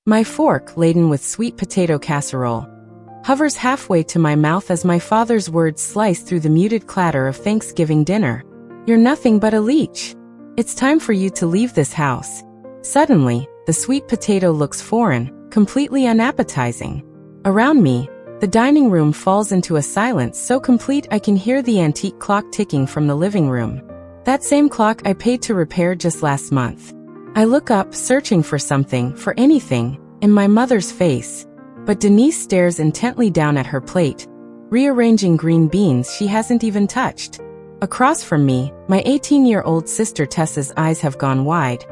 My fork, laden with sweet potato casserole, hovers halfway to my mouth as my father's words slice through the muted clatter of Thanksgiving dinner. You're nothing but a leech. It's time for you to leave this house. Suddenly, the sweet potato looks foreign, completely unappetizing. Around me, the dining room falls into a silence so complete I can hear the antique clock ticking from the living room. That same clock I paid to repair just last month. I look up, searching for something, for anything, in my mother's face. But Denise stares intently down at her plate, rearranging green beans she hasn't even touched. Across from me, my 18-year-old sister Tessa's eyes have gone wide,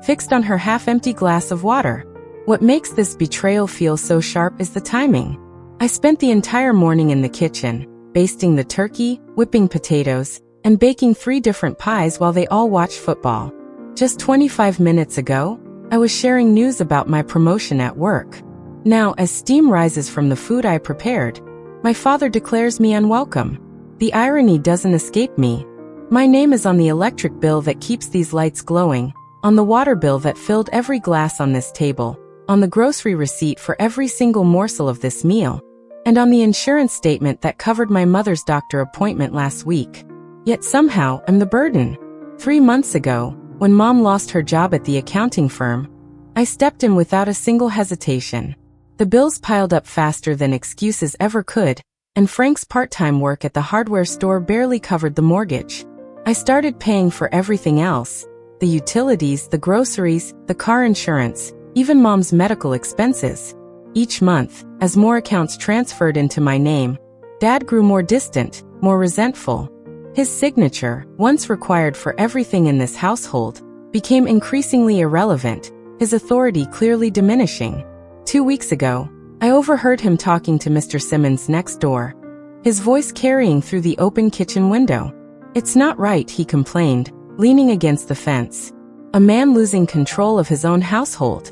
fixed on her half-empty glass of water. What makes this betrayal feel so sharp is the timing. I spent the entire morning in the kitchen, basting the turkey, whipping potatoes, and baking 3 different pies while they all watched football. Just 25 minutes ago, I was sharing news about my promotion at work. Now, as steam rises from the food I prepared, my father declares me unwelcome. The irony doesn't escape me. My name is on the electric bill that keeps these lights glowing, on the water bill that filled every glass on this table, on the grocery receipt for every single morsel of this meal, and on the insurance statement that covered my mother's doctor appointment last week. Yet somehow, I'm the burden. 3 months ago, when Mom lost her job at the accounting firm, I stepped in without a single hesitation. The bills piled up faster than excuses ever could, and Frank's part-time work at the hardware store barely covered the mortgage. I started paying for everything else: the utilities, the groceries, the car insurance, even Mom's medical expenses. Each month, as more accounts transferred into my name, Dad grew more distant, more resentful. His signature, once required for everything in this household, became increasingly irrelevant, his authority clearly diminishing. 2 weeks ago, I overheard him talking to Mr. Simmons next door, his voice carrying through the open kitchen window. It's not right, he complained, leaning against the fence. A man losing control of his own household.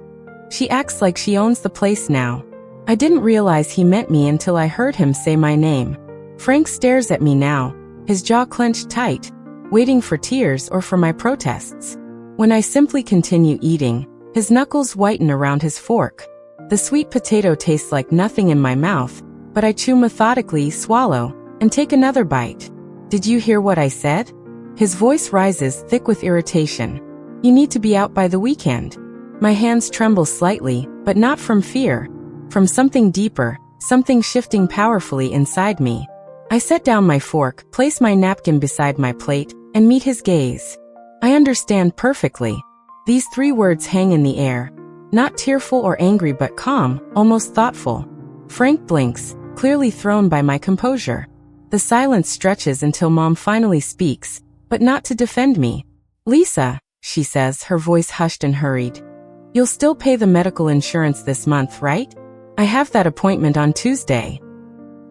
She acts like she owns the place now. I didn't realize he meant me until I heard him say my name. Frank stares at me now, his jaw clenched tight, waiting for tears or for my protests. When I simply continue eating, his knuckles whiten around his fork. The sweet potato tastes like nothing in my mouth, but I chew methodically, swallow, and take another bite. Did you hear what I said? His voice rises, thick with irritation. You need to be out by the weekend. My hands tremble slightly, but not from fear. From something deeper, something shifting powerfully inside me. I set down my fork, place my napkin beside my plate, and meet his gaze. I understand perfectly. These 3 words hang in the air. Not tearful or angry but calm, almost thoughtful. Frank blinks, clearly thrown by my composure. The silence stretches until Mom finally speaks, but not to defend me. Lisa, she says, her voice hushed and hurried. You'll still pay the medical insurance this month, right? I have that appointment on Tuesday.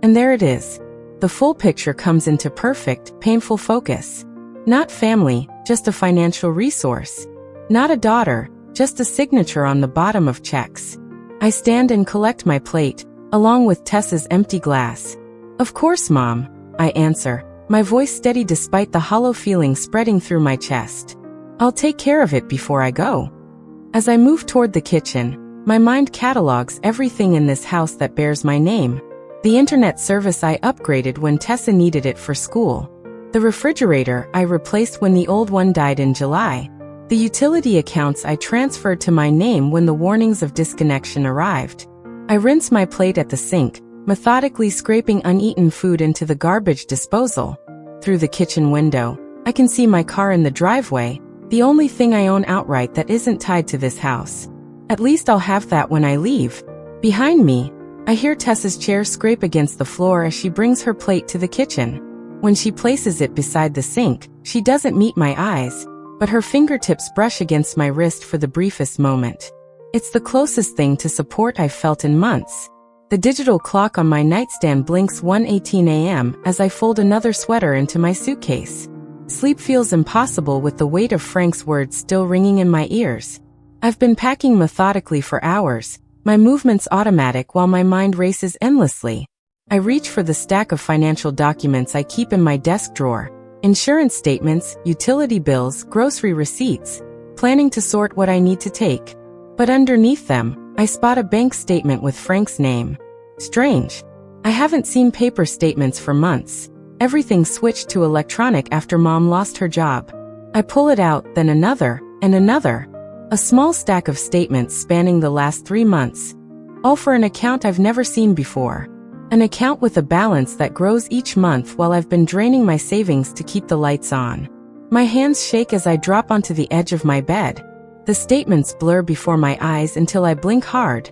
And there it is. The full picture comes into perfect, painful focus. Not family, just a financial resource. Not a daughter, just a signature on the bottom of checks. I stand and collect my plate, along with Tessa's empty glass. Of course, Mom, I answer, my voice steady despite the hollow feeling spreading through my chest. I'll take care of it before I go. As I move toward the kitchen, my mind catalogs everything in this house that bears my name. The internet service I upgraded when Tessa needed it for school. The refrigerator I replaced when the old one died in July. The utility accounts I transferred to my name when the warnings of disconnection arrived. I rinse my plate at the sink, methodically scraping uneaten food into the garbage disposal. Through the kitchen window, I can see my car in the driveway, the only thing I own outright that isn't tied to this house. At least I'll have that when I leave. Behind me, I hear Tessa's chair scrape against the floor as she brings her plate to the kitchen. When she places it beside the sink, she doesn't meet my eyes, but her fingertips brush against my wrist for the briefest moment. It's the closest thing to support I've felt in months. The digital clock on my nightstand blinks 1:18 a.m. as I fold another sweater into my suitcase. Sleep feels impossible with the weight of Frank's words still ringing in my ears. I've been packing methodically for hours, my movements automatic while my mind races endlessly. I reach for the stack of financial documents I keep in my desk drawer. Insurance statements, utility bills, grocery receipts, planning to sort what I need to take. But underneath them, I spot a bank statement with Frank's name. Strange. I haven't seen paper statements for months. Everything switched to electronic after Mom lost her job. I pull it out, then another, and another. A small stack of statements spanning the last 3 months. All for an account I've never seen before. An account with a balance that grows each month while I've been draining my savings to keep the lights on. My hands shake as I drop onto the edge of my bed. The statements blur before my eyes until I blink hard,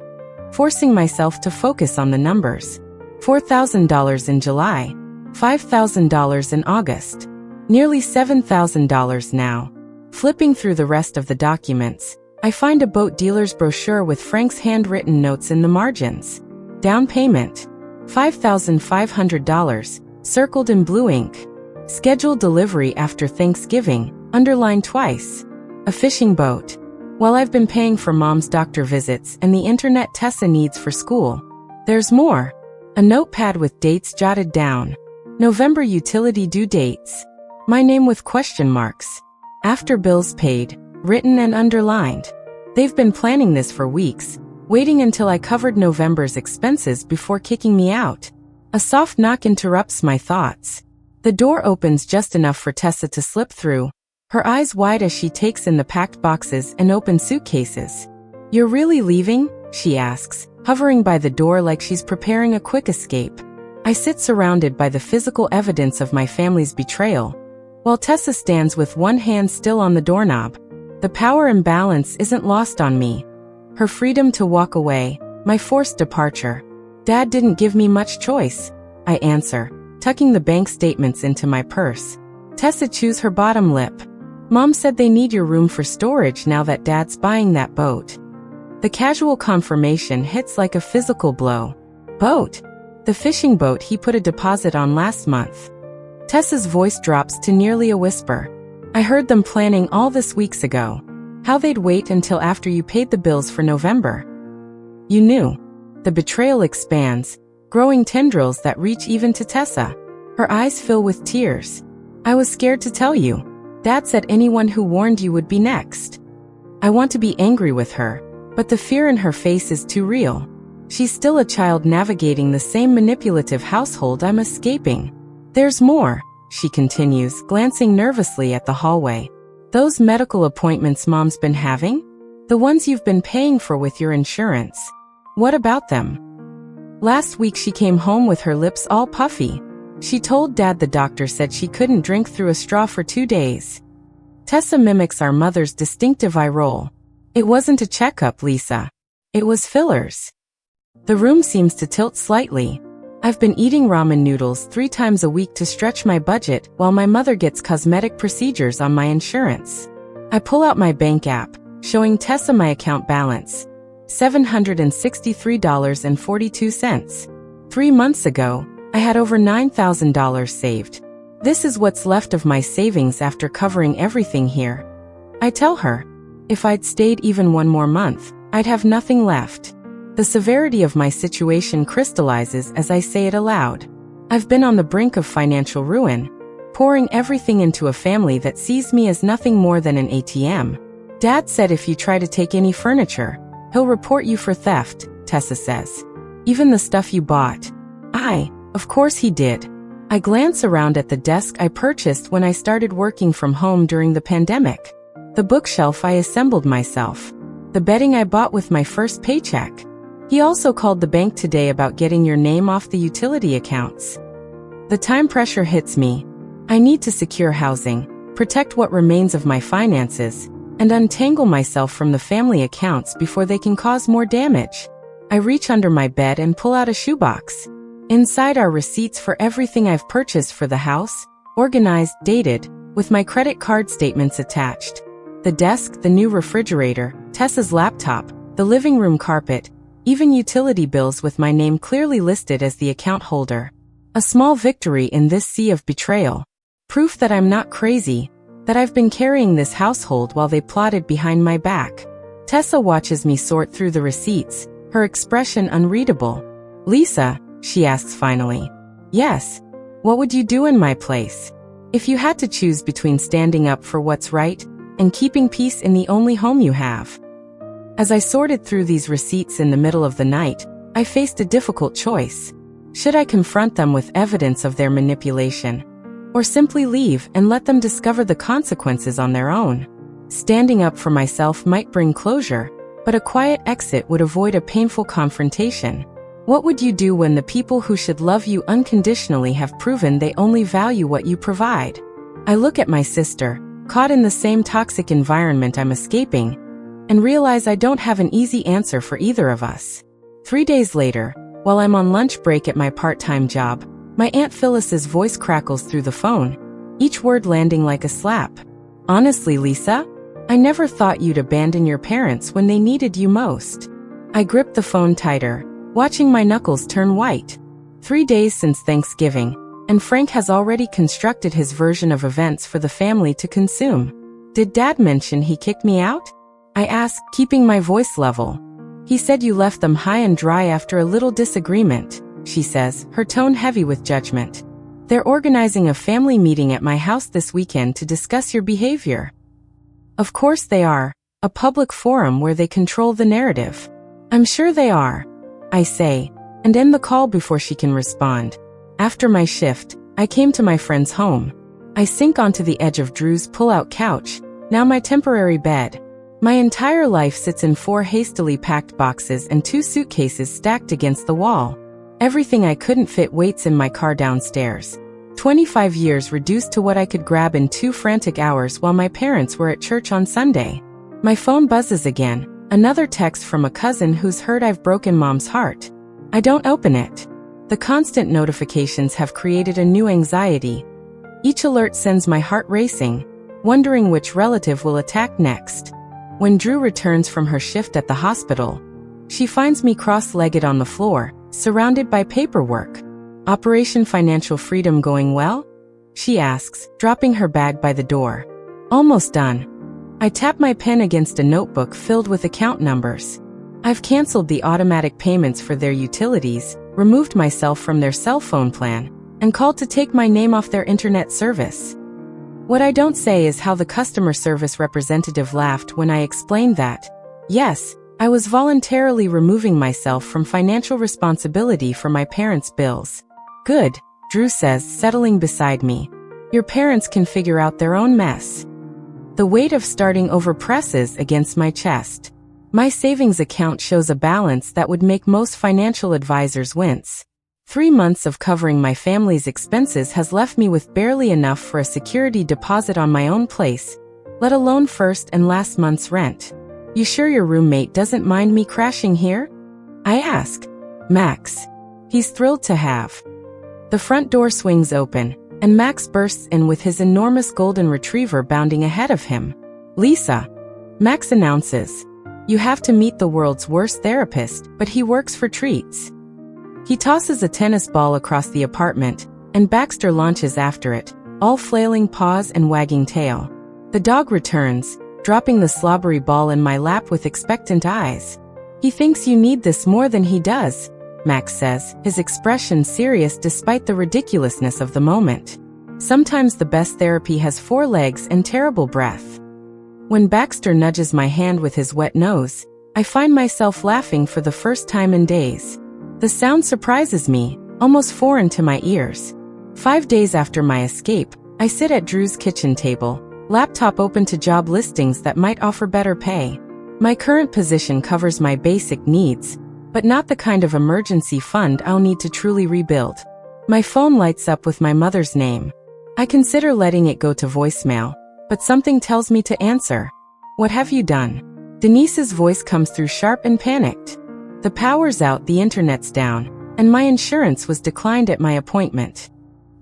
forcing myself to focus on the numbers. $4,000 in July. $5,000 in August. Nearly $7,000 now. Flipping through the rest of the documents, I find a boat dealer's brochure with Frank's handwritten notes in the margins. Down payment. $5,500, circled in blue ink. Scheduled delivery after Thanksgiving, underlined twice. A fishing boat. While I've been paying for Mom's doctor visits and the internet Tessa needs for school, there's more. A notepad with dates jotted down. November utility due dates. My name with question marks. After bills paid, written and underlined. They've been planning this for weeks, waiting until I covered November's expenses before kicking me out. A soft knock interrupts my thoughts. The door opens just enough for Tessa to slip through, her eyes wide as she takes in the packed boxes and open suitcases. "You're really leaving?" she asks, hovering by the door like she's preparing a quick escape. I sit surrounded by the physical evidence of my family's betrayal, while Tessa stands with one hand still on the doorknob. The power imbalance isn't lost on me. Her freedom to walk away, my forced departure. "Dad didn't give me much choice," I answer, tucking the bank statements into my purse. Tessa chews her bottom lip. "Mom said they need your room for storage now that Dad's buying that boat." The casual confirmation hits like a physical blow. Boat? The fishing boat he put a deposit on last month. Tessa's voice drops to nearly a whisper. "I heard them planning all this weeks ago. How they'd wait until after you paid the bills for November." "You knew." The betrayal expands, growing tendrils that reach even to Tessa. Her eyes fill with tears. "I was scared to tell you. Dad said anyone who warned you would be next." I want to be angry with her, but the fear in her face is too real. She's still a child navigating the same manipulative household I'm escaping. "There's more," she continues, glancing nervously at the hallway. "Those medical appointments Mom's been having? The ones you've been paying for with your insurance. What about them?" Last week she came home with her lips all puffy. She told Dad the doctor said she couldn't drink through a straw for 2 days. Tessa mimics our mother's distinctive eye roll. "It wasn't a checkup, Lisa. It was fillers." The room seems to tilt slightly. I've been eating ramen noodles 3 times a week to stretch my budget while my mother gets cosmetic procedures on my insurance. I pull out my bank app, showing Tessa my account balance. $763.42. 3 months ago, I had over $9,000 saved. This is what's left of my savings after covering everything here. I tell her, if I'd stayed even 1 more month, I'd have nothing left. The severity of my situation crystallizes as I say it aloud. I've been on the brink of financial ruin, pouring everything into a family that sees me as nothing more than an ATM. Dad said if you try to take any furniture, he'll report you for theft, Tessa says. Even the stuff you bought. Of course he did. I glance around at the desk I purchased when I started working from home during the pandemic. The bookshelf I assembled myself. The bedding I bought with my first paycheck. He also called the bank today about getting your name off the utility accounts. The time pressure hits me. I need to secure housing, protect what remains of my finances, and untangle myself from the family accounts before they can cause more damage. I reach under my bed and pull out a shoebox. Inside are receipts for everything I've purchased for the house, organized, dated, with my credit card statements attached. The desk, the new refrigerator, Tessa's laptop, the living room carpet, even utility bills with my name clearly listed as the account holder. A small victory in this sea of betrayal. Proof that I'm not crazy, that I've been carrying this household while they plotted behind my back. Tessa watches me sort through the receipts, her expression unreadable. "Lisa," she asks finally. "Yes. What would you do in my place? If you had to choose between standing up for what's right and keeping peace in the only home you have?" As I sorted through these receipts in the middle of the night, I faced a difficult choice. Should I confront them with evidence of their manipulation? Or simply leave and let them discover the consequences on their own? Standing up for myself might bring closure, but a quiet exit would avoid a painful confrontation. What would you do when the people who should love you unconditionally have proven they only value what you provide? I look at my sister, caught in the same toxic environment I'm escaping, and realize I don't have an easy answer for either of us. 3 days later, while I'm on lunch break at my part-time job, my Aunt Phyllis's voice crackles through the phone, each word landing like a slap. Honestly, Lisa, I never thought you'd abandon your parents when they needed you most. I gripped the phone tighter, watching my knuckles turn white. 3 days since Thanksgiving, and Frank has already constructed his version of events for the family to consume. Did Dad mention he kicked me out? I asked, keeping my voice level. He said you left them high and dry after a little disagreement, she says, her tone heavy with judgment. They're organizing a family meeting at my house this weekend to discuss your behavior. Of course they are, a public forum where they control the narrative. I'm sure they are, I say, and end the call before she can respond. After my shift, I came to my friend's home. I sink onto the edge of Drew's pull-out couch, now my temporary bed. My entire life sits in 4 hastily packed boxes and 2 suitcases stacked against the wall. Everything I couldn't fit waits in my car downstairs. 25 years reduced to what I could grab in 2 frantic hours while my parents were at church on Sunday. My phone buzzes again, another text from a cousin who's heard I've broken Mom's heart. I don't open it. The constant notifications have created a new anxiety. Each alert sends my heart racing, wondering which relative will attack next. When Drew returns from her shift at the hospital, she finds me cross-legged on the floor, surrounded by paperwork. Operation Financial Freedom going well? She asks, dropping her bag by the door. Almost done. I tap my pen against a notebook filled with account numbers. I've canceled the automatic payments for their utilities, removed myself from their cell phone plan, and called to take my name off their internet service. What I don't say is how the customer service representative laughed when I explained that, yes, I was voluntarily removing myself from financial responsibility for my parents' bills. Good, Drew says, settling beside me. Your parents can figure out their own mess. The weight of starting over presses against my chest. My savings account shows a balance that would make most financial advisors wince. 3 months of covering my family's expenses has left me with barely enough for a security deposit on my own place, let alone first and last month's rent. You sure your roommate doesn't mind me crashing here? I ask. Max. He's thrilled to have. The front door swings open, and Max bursts in with his enormous golden retriever bounding ahead of him. Lisa. Max announces. You have to meet the world's worst therapist, but he works for treats. He tosses a tennis ball across the apartment, and Baxter launches after it, all flailing paws and wagging tail. The dog returns, dropping the slobbery ball in my lap with expectant eyes. He thinks you need this more than he does, Max says, his expression serious despite the ridiculousness of the moment. Sometimes the best therapy has 4 legs and terrible breath. When Baxter nudges my hand with his wet nose, I find myself laughing for the first time in days. The sound surprises me, almost foreign to my ears. 5 days after my escape, I sit at Drew's kitchen table, laptop open to job listings that might offer better pay. My current position covers my basic needs, but not the kind of emergency fund I'll need to truly rebuild. My phone lights up with my mother's name. I consider letting it go to voicemail, but something tells me to answer. What have you done? Denise's voice comes through sharp and panicked. The power's out, the internet's down, and my insurance was declined at my appointment.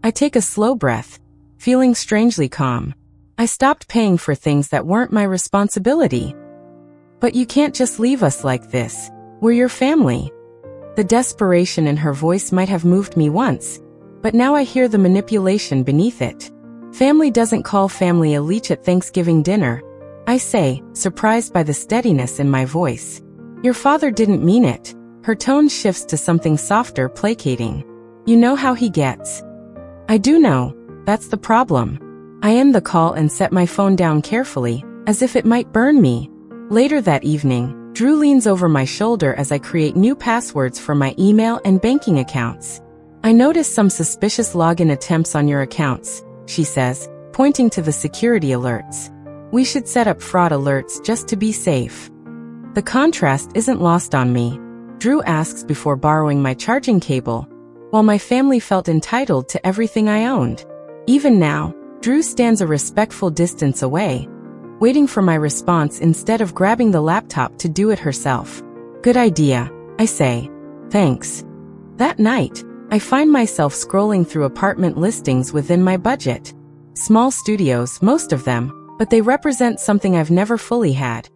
I take a slow breath, feeling strangely calm. I stopped paying for things that weren't my responsibility. But you can't just leave us like this. We're your family. The desperation in her voice might have moved me once, but now I hear the manipulation beneath it. Family doesn't call family a Leech at Thanksgiving dinner, I say, surprised by the steadiness in my voice. Your father didn't mean it. Her tone shifts to something softer, placating. You know how he gets. I do know. That's the problem. I end the call and set my phone down carefully, as if it might burn me. Later that evening, Drew leans over my shoulder as I create new passwords for my email and banking accounts. I notice some suspicious login attempts on your accounts, she says, pointing to the security alerts. We should set up fraud alerts just to be safe. The contrast isn't lost on me. Drew asks before borrowing my charging cable, while my family felt entitled to everything I owned. Even now, Drew stands a respectful distance away, waiting for my response instead of grabbing the laptop to do it herself. Good idea, I say. Thanks. That night, I find myself scrolling through apartment listings within my budget. Small studios, most of them, but they represent something I've never fully had.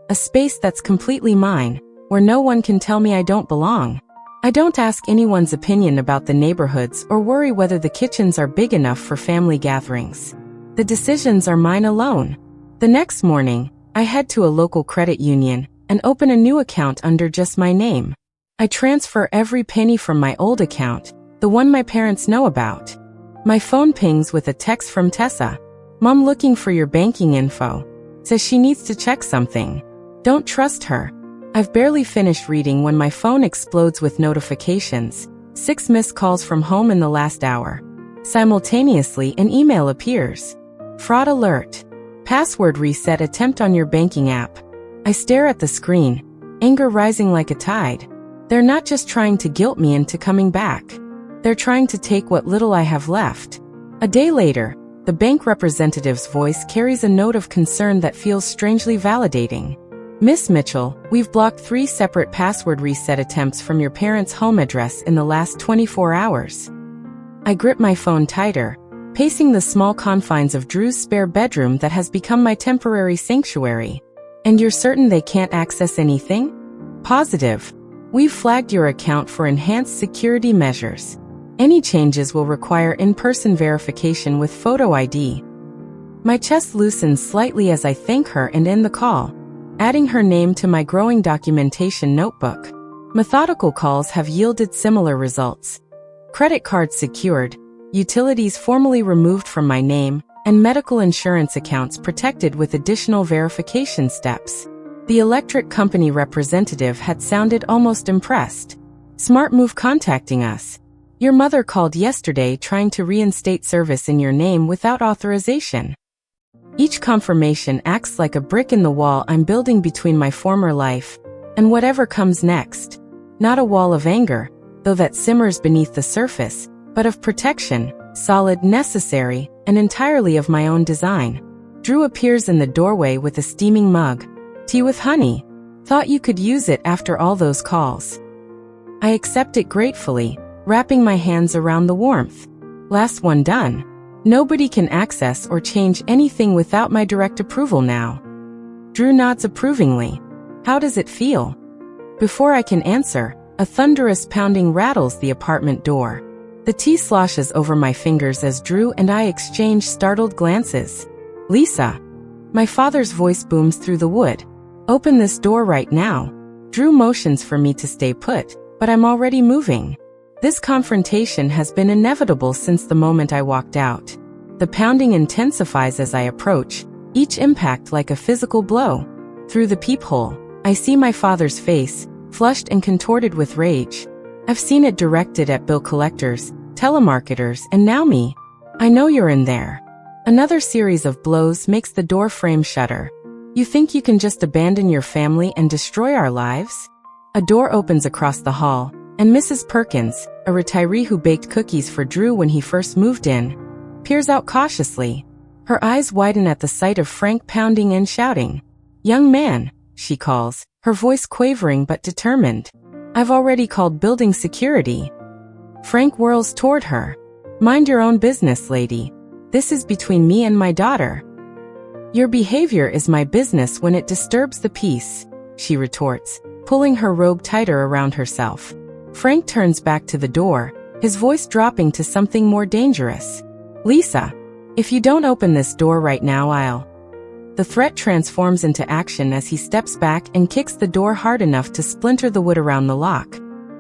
A space that's completely mine, where no one can tell me I don't belong. I don't ask anyone's opinion about the neighborhoods or worry whether the kitchens are big enough for family gatherings. The decisions are mine alone. The next morning, I head to a local credit union and open a new account under just my name. I transfer every penny from my old account, the one my parents know about. My phone pings with a text from Tessa. Mom looking for your banking info. Says she needs to check something. Don't trust her. I've barely finished reading when my phone explodes with notifications. 6 missed calls from home in the last hour. Simultaneously, an email appears. Fraud alert. Password reset attempt on your banking app. I stare at the screen, anger rising like a tide. They're not just trying to guilt me into coming back. They're trying to take what little I have left. A day later, the bank representative's voice carries a note of concern that feels strangely validating. Miss Mitchell, we've blocked 3 separate password reset attempts from your parents' home address in the last 24 hours. I grip my phone tighter, pacing the small confines of Drew's spare bedroom that has become my temporary sanctuary. And you're certain they can't access anything? Positive. We've flagged your account for enhanced security measures. Any changes will require in-person verification with photo ID. My chest loosens slightly as I thank her and end the call, adding her name to my growing documentation notebook. Methodical calls have yielded similar results. Credit cards secured, utilities formally removed from my name, and medical insurance accounts protected with additional verification steps. The electric company representative had sounded almost impressed. Smart move contacting us. Your mother called yesterday trying to reinstate service in your name without authorization. Each confirmation acts like a brick in the wall I'm building between my former life and whatever comes next. Not a wall of anger, though that simmers beneath the surface, but of protection, solid, necessary, and entirely of my own design. Drew appears in the doorway with a steaming mug. Tea with honey. Thought you could use it after all those calls. I accept it gratefully, wrapping my hands around the warmth. Last one done. Nobody can access or change anything without my direct approval now. Drew nods approvingly. How does it feel? Before I can answer, a thunderous pounding rattles the apartment door. The tea sloshes over my fingers as Drew and I exchange startled glances. Lisa. My father's voice booms through the wood. Open this door right now. Drew motions for me to stay put, but I'm already moving. This confrontation has been inevitable since the moment I walked out. The pounding intensifies as I approach, each impact like a physical blow. Through the peephole, I see my father's face, flushed and contorted with rage. I've seen it directed at bill collectors, telemarketers, and now me. I know you're in there. Another series of blows makes the door frame shudder. You think you can just abandon your family and destroy our lives? A door opens across the hall, and Mrs. Perkins, a retiree who baked cookies for Drew when he first moved in, peers out cautiously. Her eyes widen at the sight of Frank pounding and shouting. Young man, she calls, her voice quavering but determined. I've already called building security. Frank whirls toward her. Mind your own business, lady. This is between me and my daughter. Your behavior is my business when it disturbs the peace, she retorts, pulling her robe tighter around herself. Frank turns back to the door, his voice dropping to something more dangerous. Lisa, if you don't open this door right now, I'll... The threat transforms into action as he steps back and kicks the door hard enough to splinter the wood around the lock.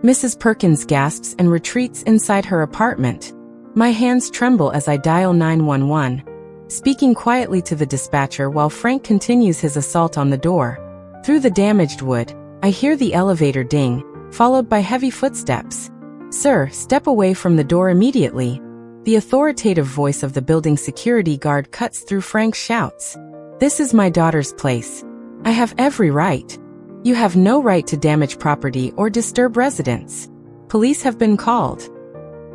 Mrs. Perkins gasps and retreats inside her apartment. My hands tremble as I dial 911, speaking quietly to the dispatcher while Frank continues his assault on the door. Through the damaged wood, I hear the elevator ding, followed by heavy footsteps. "Sir, step away from the door immediately." The authoritative voice of the building security guard cuts through Frank's shouts. "This is my daughter's place. I have every right. You have no right to damage property or disturb residents. Police have been called."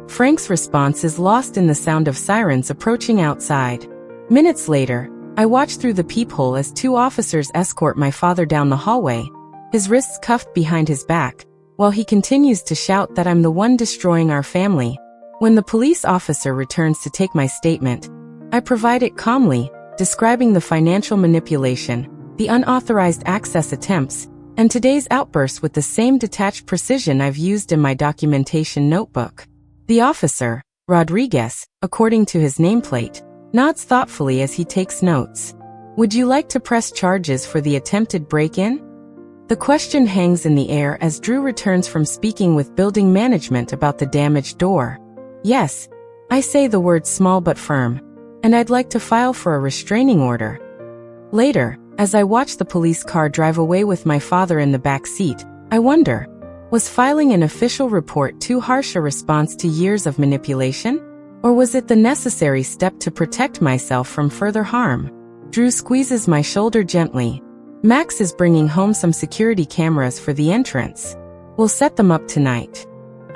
Frank's response is lost in the sound of sirens approaching outside. Minutes later, I watch through the peephole as two officers escort my father down the hallway, his wrists cuffed behind his back, while he continues to shout that I'm the one destroying our family. When the police officer returns to take my statement, I provide it calmly, describing the financial manipulation, the unauthorized access attempts, and today's outburst with the same detached precision I've used in my documentation notebook. The officer, Rodriguez, according to his nameplate, nods thoughtfully as he takes notes. "Would you like to press charges for the attempted break-in?" The question hangs in the air as Drew returns from speaking with building management about the damaged door. "Yes," I say, the words small but firm, "and I'd like to file for a restraining order." Later, as I watch the police car drive away with my father in the back seat, I wonder, was filing an official report too harsh a response to years of manipulation? Or was it the necessary step to protect myself from further harm? Drew squeezes my shoulder gently. "Max is bringing home some security cameras for the entrance. We'll set them up tonight."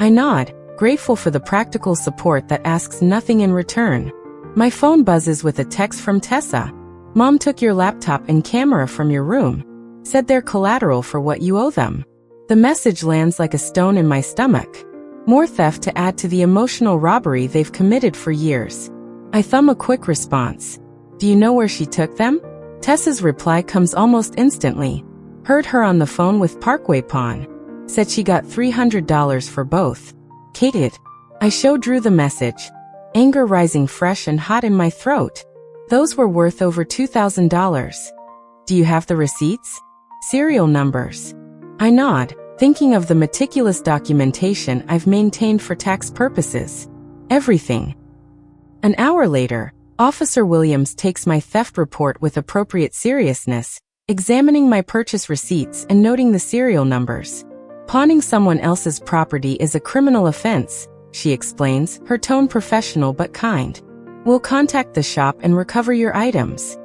I nod, grateful for the practical support that asks nothing in return. My phone buzzes with a text from Tessa. "Mom took your laptop and camera from your room. Said they're collateral for what you owe them." The message lands like a stone in my stomach. More theft to add to the emotional robbery they've committed for years. I thumb a quick response. "Do you know where she took them?" Tessa's reply comes almost instantly. "Heard her on the phone with Parkway Pawn. Said she got $300 for both." "Kate." I show Drew the message, anger rising fresh and hot in my throat. "Those were worth over $2,000. Do you have the receipts? Serial numbers?" I nod, thinking of the meticulous documentation I've maintained for tax purposes. "Everything." An hour later, Officer Williams takes my theft report with appropriate seriousness, examining my purchase receipts and noting the serial numbers. "Pawning someone else's property is a criminal offense," she explains, her tone professional but kind. "We'll contact the shop and recover your items."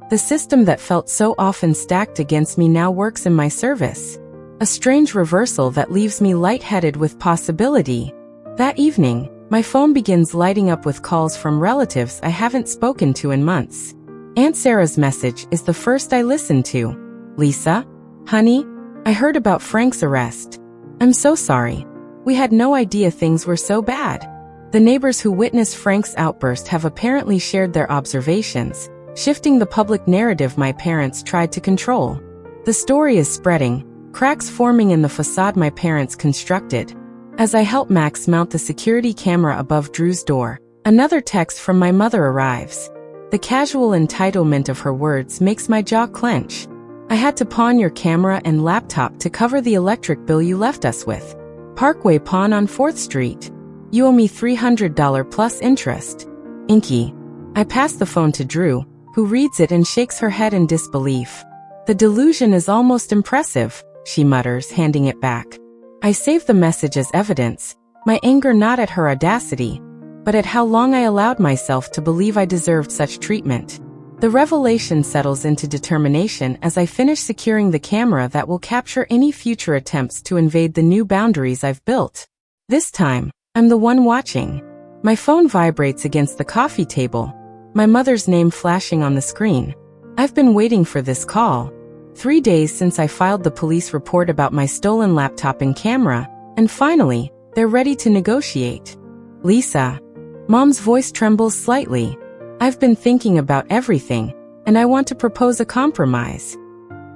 The system that felt so often stacked against me now works in my service. A strange reversal that leaves me lightheaded with possibility. That evening, my phone begins lighting up with calls from relatives I haven't spoken to in months. Aunt Sarah's message is the first I listen to. "Lisa? Honey? I heard about Frank's arrest. I'm so sorry. We had no idea things were so bad." The neighbors who witnessed Frank's outburst have apparently shared their observations, shifting the public narrative my parents tried to control. The story is spreading, cracks forming in the facade my parents constructed. As I help Max mount the security camera above Drew's door, another text from my mother arrives. The casual entitlement of her words makes my jaw clench. "I had to pawn your camera and laptop to cover the electric bill you left us with. Parkway Pawn on 4th Street. You owe me $300 plus interest." Inky. I pass the phone to Drew, who reads it and shakes her head in disbelief. "The delusion is almost impressive," she mutters, handing it back. I save the message as evidence, my anger not at her audacity, but at how long I allowed myself to believe I deserved such treatment. The revelation settles into determination as I finish securing the camera that will capture any future attempts to invade the new boundaries I've built. This time, I'm the one watching. My phone vibrates against the coffee table, my mother's name flashing on the screen. I've been waiting for this call. 3 days since I filed the police report about my stolen laptop and camera, and finally, they're ready to negotiate. "Lisa." Mom's voice trembles slightly. "I've been thinking about everything, and I want to propose a compromise."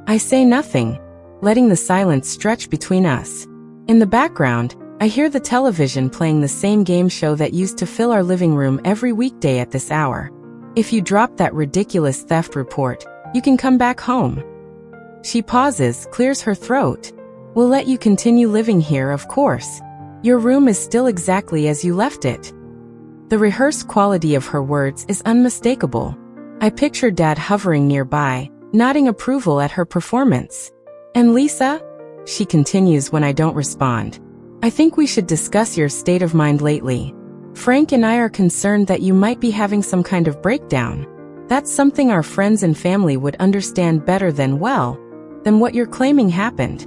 I say nothing, letting the silence stretch between us. In the background, I hear the television playing the same game show that used to fill our living room every weekday at this hour. "If you drop that ridiculous theft report, you can come back home." She pauses, clears her throat. "We'll let you continue living here, of course. Your room is still exactly as you left it." The rehearsed quality of her words is unmistakable. I picture Dad hovering nearby, nodding approval at her performance. And Lisa? She continues when I don't respond. I think we should discuss your state of mind lately. Frank and I are concerned that you might be having some kind of breakdown. That's something our friends and family would understand better than what you're claiming happened.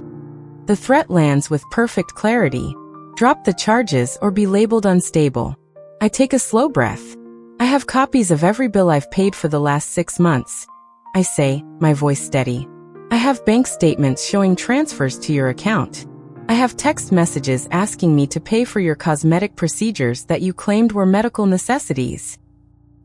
The threat lands with perfect clarity. Drop the charges or be labeled unstable. I take a slow breath. I have copies of every bill I've paid for the last 6 months. I say, my voice steady. I have bank statements showing transfers to your account. I have text messages asking me to pay for your cosmetic procedures that you claimed were medical necessities.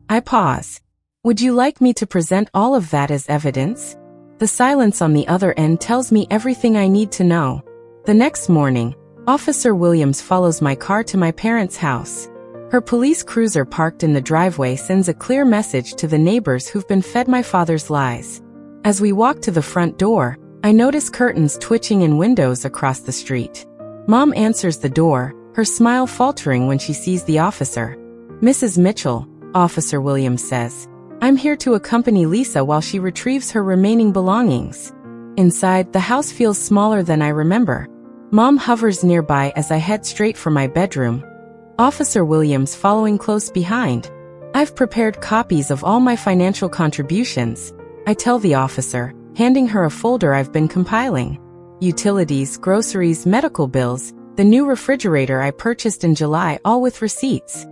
I pause. Would you like me to present all of that as evidence? The silence on the other end tells me everything I need to know. The next morning, Officer Williams follows my car to my parents' house. Her police cruiser parked in the driveway sends a clear message to the neighbors who've been fed my father's lies. As we walk to the front door, I notice curtains twitching in windows across the street. Mom answers the door, her smile faltering when she sees the officer. Mrs. Mitchell, Officer Williams says, I'm here to accompany Lisa while she retrieves her remaining belongings. Inside, the house feels smaller than I remember. Mom hovers nearby as I head straight for my bedroom. Officer Williams following close behind. I've prepared copies of all my financial contributions, I tell the officer, handing her a folder I've been compiling. Utilities, groceries, medical bills, the new refrigerator I purchased in July, all with receipts.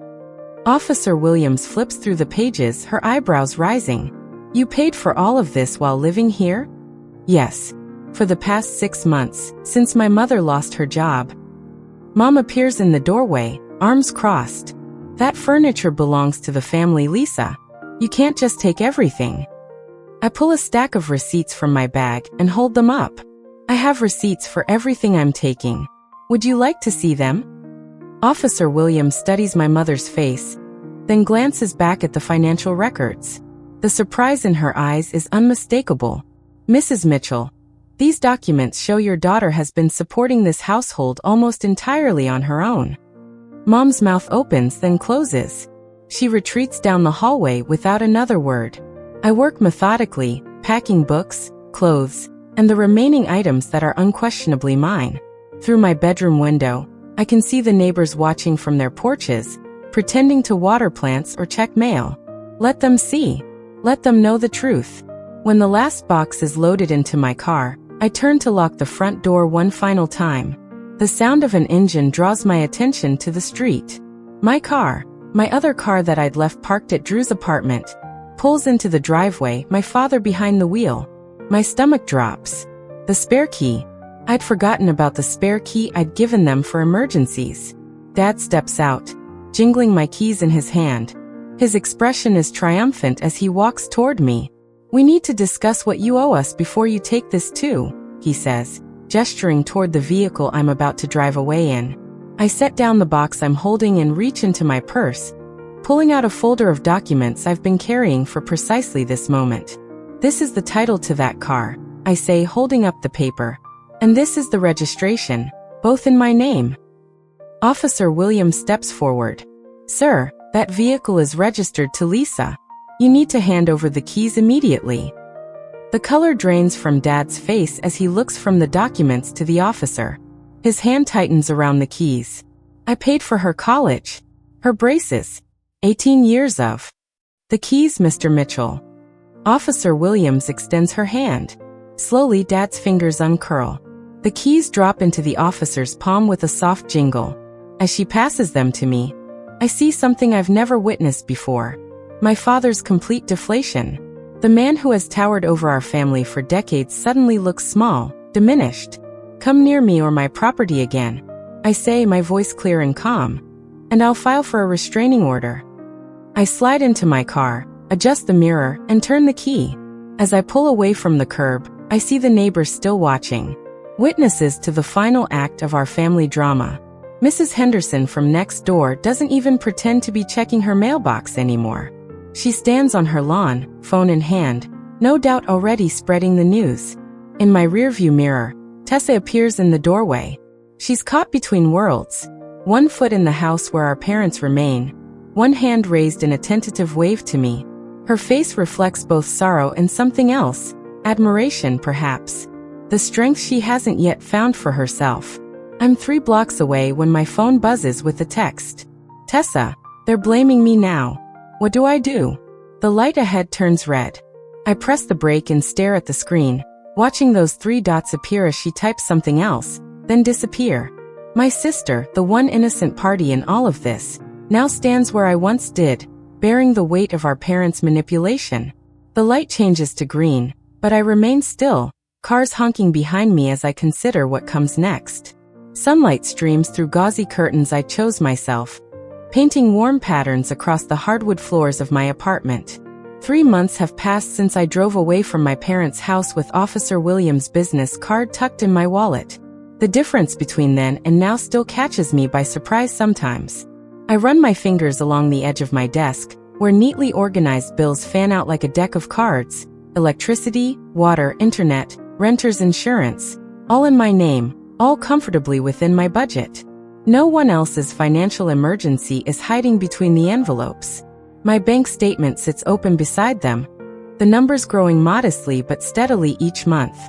Officer Williams flips through the pages, her eyebrows rising. You paid for all of this while living here? Yes. For the past 6 months, since my mother lost her job. Mom appears in the doorway, arms crossed. That furniture belongs to the family, Lisa. You can't just take everything. I pull a stack of receipts from my bag and hold them up. I have receipts for everything I'm taking. Would you like to see them? Officer Williams studies my mother's face, then glances back at the financial records. The surprise in her eyes is unmistakable. Mrs. Mitchell, these documents show your daughter has been supporting this household almost entirely on her own. Mom's mouth opens then closes. She retreats down the hallway without another word. I work methodically, packing books, clothes, and the remaining items that are unquestionably mine. Through my bedroom window, I can see the neighbors watching from their porches, pretending to water plants or check mail. Let them see. Let them know the truth. When the last box is loaded into my car, I turn to lock the front door one final time. The sound of an engine draws my attention to the street. My car, my other car that I'd left parked at Drew's apartment, pulls into the driveway, my father behind the wheel. My stomach drops. The spare key. I'd forgotten about the spare key I'd given them for emergencies. Dad steps out, jingling my keys in his hand. His expression is triumphant as he walks toward me. We need to discuss what you owe us before you take this too, he says, gesturing toward the vehicle I'm about to drive away in. I set down the box I'm holding and reach into my purse, pulling out a folder of documents I've been carrying for precisely this moment. This is the title to that car, I say, holding up the paper. And this is the registration, both in my name. Officer Williams steps forward. Sir, that vehicle is registered to Lisa. You need to hand over the keys immediately. The color drains from Dad's face as he looks from the documents to the officer. His hand tightens around the keys. I paid for her college. Her braces. 18 years of. The keys, Mr. Mitchell. Officer Williams extends her hand. Slowly, Dad's fingers uncurl. The keys drop into the officer's palm with a soft jingle. As she passes them to me, I see something I've never witnessed before. My father's complete deflation. The man who has towered over our family for decades suddenly looks small, diminished. Come near me or my property again, I say, my voice clear and calm, and I'll file for a restraining order. I slide into my car, adjust the mirror, and turn the key. As I pull away from the curb, I see the neighbors still watching. Witnesses to the final act of our family drama. Mrs. Henderson from next door doesn't even pretend to be checking her mailbox anymore. She stands on her lawn, phone in hand, no doubt already spreading the news. In my rearview mirror, Tessa appears in the doorway. She's caught between worlds. One foot in the house where our parents remain, one hand raised in a tentative wave to me. Her face reflects both sorrow and something else, Admiration, perhaps. The strength she hasn't yet found for herself. I'm 3 blocks away when my phone buzzes with a text. Tessa, they're blaming me now. What do I do? The light ahead turns red. I press the brake and stare at the screen, watching those 3 dots appear as she types something else, then disappear. My sister, the one innocent party in all of this, now stands where I once did, bearing the weight of our parents' manipulation. The light changes to green, but I remain still, cars honking behind me as I consider what comes next. Sunlight streams through gauzy curtains I chose myself, painting warm patterns across the hardwood floors of my apartment. 3 months have passed since I drove away from my parents' house with Officer Williams' business card tucked in my wallet. The difference between then and now still catches me by surprise sometimes. I run my fingers along the edge of my desk, where neatly organized bills fan out like a deck of cards. Electricity, water, internet, renter's insurance, all in my name, all comfortably within my budget. No one else's financial emergency is hiding between the envelopes. My bank statement sits open beside them, the numbers growing modestly but steadily each month.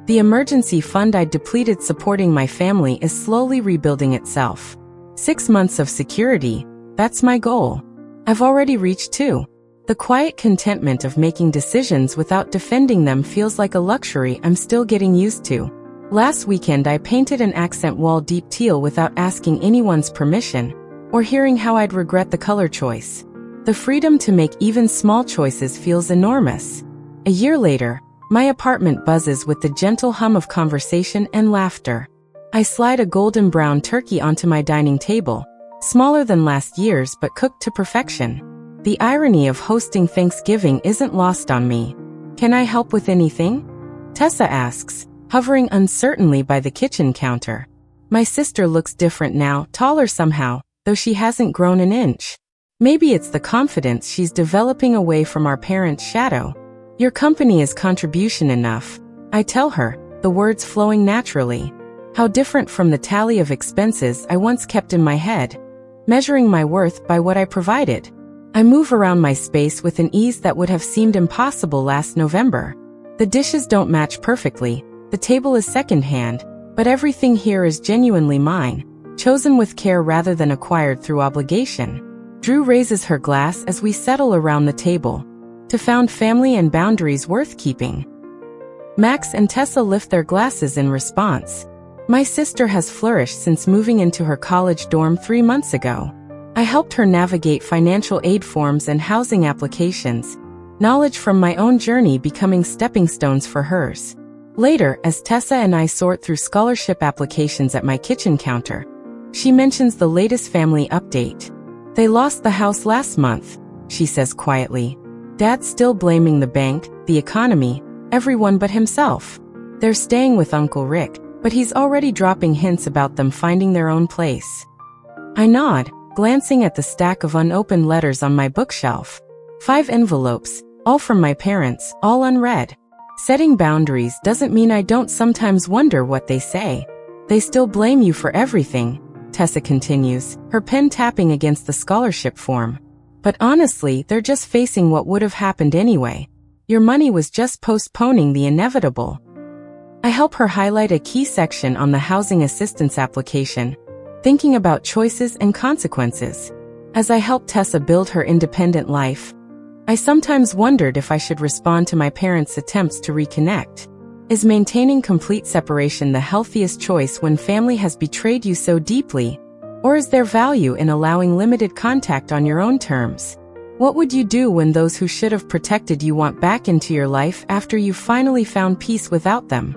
The emergency fund I'd depleted supporting my family is slowly rebuilding itself. 6 months of security, that's my goal. I've already reached 2. The quiet contentment of making decisions without defending them feels like a luxury I'm still getting used to. Last weekend I painted an accent wall deep teal without asking anyone's permission, or hearing how I'd regret the color choice. The freedom to make even small choices feels enormous. A year later, my apartment buzzes with the gentle hum of conversation and laughter. I slide a golden brown turkey onto my dining table, smaller than last year's but cooked to perfection. The irony of hosting Thanksgiving isn't lost on me. Can I help with anything? Tessa asks, hovering uncertainly by the kitchen counter. My sister looks different now, taller somehow, though she hasn't grown an inch. Maybe it's the confidence she's developing away from our parents' shadow. Your company is contribution enough, I tell her, the words flowing naturally. How different from the tally of expenses I once kept in my head, measuring my worth by what I provided. I move around my space with an ease that would have seemed impossible last November. The dishes don't match perfectly, the table is secondhand, but everything here is genuinely mine, chosen with care rather than acquired through obligation. Drew raises her glass as we settle around the table. To found family and boundaries worth keeping. Max and Tessa lift their glasses in response. My sister has flourished since moving into her college dorm 3 months ago. I helped her navigate financial aid forms and housing applications, knowledge from my own journey becoming stepping stones for hers. Later, as Tessa and I sort through scholarship applications at my kitchen counter, she mentions the latest family update. They lost the house last month, she says quietly. Dad's still blaming the bank, the economy, everyone but himself. They're staying with Uncle Rick, but he's already dropping hints about them finding their own place. I nod, glancing at the stack of unopened letters on my bookshelf. 5 envelopes, all from my parents, all unread. Setting boundaries doesn't mean I don't sometimes wonder what they say. They still blame you for everything, Tessa continues, her pen tapping against the scholarship form. But honestly, they're just facing what would have happened anyway. Your money was just postponing the inevitable. I help her highlight a key section on the housing assistance application, thinking about choices and consequences. As I help Tessa build her independent life, I sometimes wondered if I should respond to my parents' attempts to reconnect. Is maintaining complete separation the healthiest choice when family has betrayed you so deeply? Or is there value in allowing limited contact on your own terms? What would you do when those who should have protected you want back into your life after you've finally found peace without them?